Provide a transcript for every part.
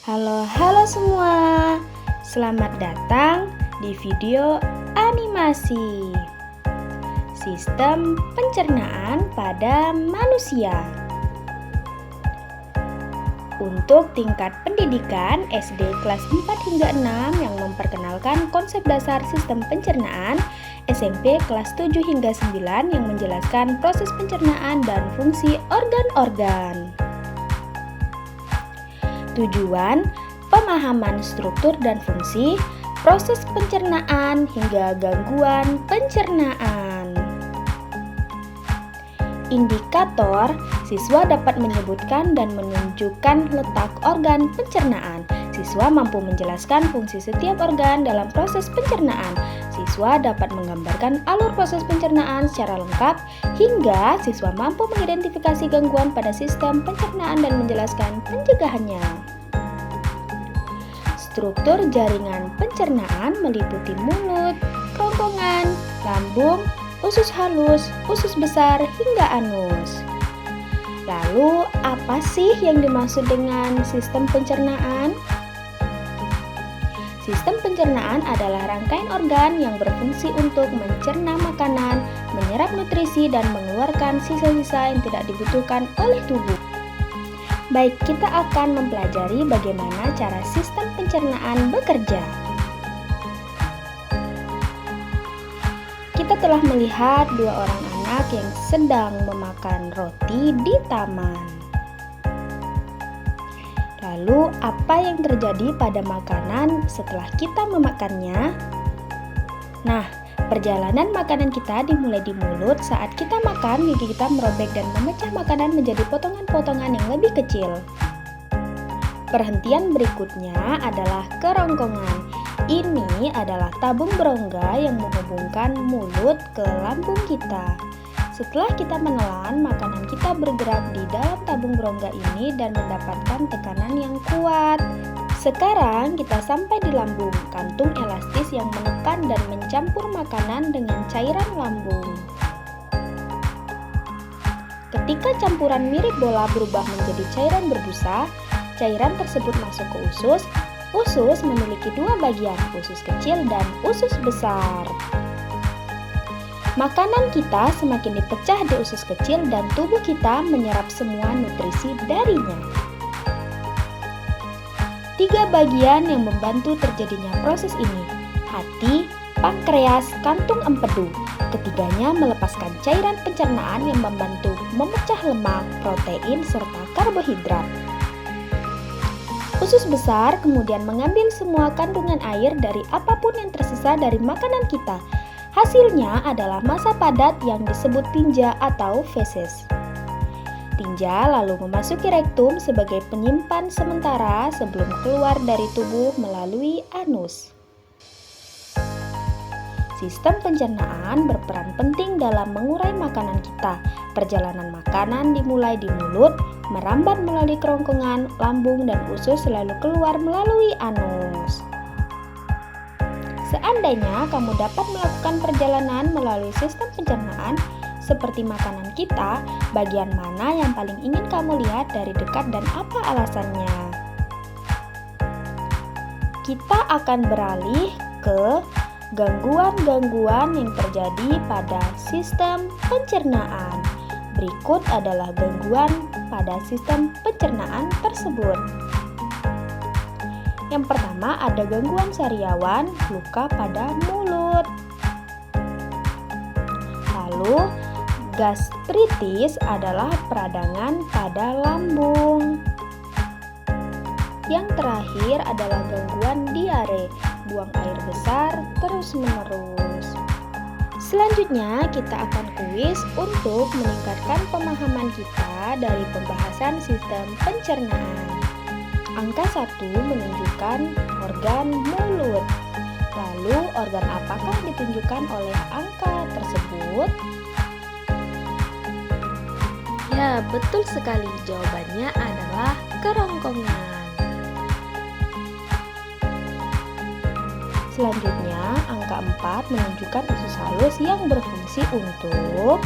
Halo semua. Selamat datang di video animasi Sistem Pencernaan pada Manusia. Untuk tingkat pendidikan SD kelas 4 hingga 6 yang memperkenalkan konsep dasar sistem pencernaan, SMP kelas 7 hingga 9 yang menjelaskan proses pencernaan dan fungsi organ-organ. Tujuan, pemahaman struktur dan fungsi, proses pencernaan hingga gangguan pencernaan. Indikator, siswa dapat menyebutkan dan menunjukkan letak organ pencernaan. Siswa mampu menjelaskan fungsi setiap organ dalam proses pencernaan. Siswa dapat menggambarkan alur proses pencernaan secara lengkap, hingga siswa mampu mengidentifikasi gangguan pada sistem pencernaan dan menjelaskan pencegahannya. Struktur jaringan pencernaan meliputi mulut, kerongkongan, lambung, usus halus, usus besar, hingga anus. Lalu, apa sih yang dimaksud dengan sistem pencernaan? Sistem pencernaan adalah rangkaian organ yang berfungsi untuk mencerna makanan, menyerap nutrisi, dan mengeluarkan sisa-sisa yang tidak dibutuhkan oleh tubuh. Baik, kita akan mempelajari bagaimana cara sistem pencernaan bekerja. Kita telah melihat dua orang anak yang sedang memakan roti di taman. Lalu, apa yang terjadi pada makanan setelah kita memakannya? Nah, perjalanan makanan kita dimulai di mulut. Saat kita makan, gigi kita merobek dan memecah makanan menjadi potongan-potongan yang lebih kecil. Perhentian berikutnya adalah kerongkongan. Ini adalah tabung berongga yang menghubungkan mulut ke lambung kita. Setelah kita menelan, makanan kita bergerak di dalam tabung berongga ini dan mendapatkan tekanan yang kuat. Sekarang kita sampai di lambung, kantung elastis yang menekan dan mencampur makanan dengan cairan lambung. Ketika campuran mirip bola berubah menjadi cairan berbusa, cairan tersebut masuk ke usus. Usus memiliki dua bagian, usus kecil dan usus besar. Makanan kita semakin dipecah di usus kecil dan tubuh kita menyerap semua nutrisi darinya. Tiga bagian yang membantu terjadinya proses ini: hati, pankreas, kantung empedu. Ketiganya melepaskan cairan pencernaan yang membantu memecah lemak, protein, serta karbohidrat. Usus besar kemudian mengambil semua kandungan air dari apapun yang tersisa dari makanan kita. Hasilnya adalah massa padat yang disebut tinja atau feses. Tinja lalu memasuki rektum sebagai penyimpan sementara sebelum keluar dari tubuh melalui anus. Sistem pencernaan berperan penting dalam mengurai makanan kita. Perjalanan makanan dimulai di mulut, merambat melalui kerongkongan, lambung, dan usus selalu keluar melalui anus. Seandainya kamu dapat melakukan perjalanan melalui sistem pencernaan seperti makanan kita, bagian mana yang paling ingin kamu lihat dari dekat dan apa alasannya? Kita akan beralih ke gangguan-gangguan yang terjadi pada sistem pencernaan. Berikut adalah gangguan pada sistem pencernaan tersebut. Yang pertama, ada gangguan sariawan, luka pada mulut. Lalu, gastritis adalah peradangan pada lambung. Yang terakhir adalah gangguan diare, buang air besar terus-menerus. Selanjutnya, kita akan kuis untuk meningkatkan pemahaman kita dari pembahasan sistem pencernaan. Angka 1 menunjukkan organ mulut. Lalu, organ apakah ditunjukkan oleh angka tersebut? Ya, betul sekali. Jawabannya adalah kerongkongan. Selanjutnya, angka 4 menunjukkan usus halus yang berfungsi untuk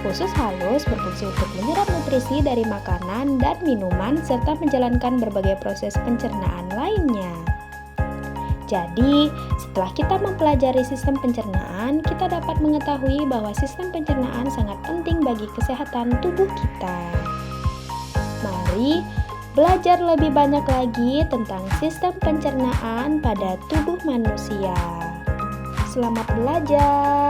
Usus halus berfungsi untuk menyerap nutrisi dari makanan dan minuman serta menjalankan berbagai proses pencernaan lainnya. Jadi, setelah kita mempelajari sistem pencernaan, kita dapat mengetahui bahwa sistem pencernaan sangat penting bagi kesehatan tubuh kita. Mari belajar lebih banyak lagi tentang sistem pencernaan pada tubuh manusia. Selamat belajar!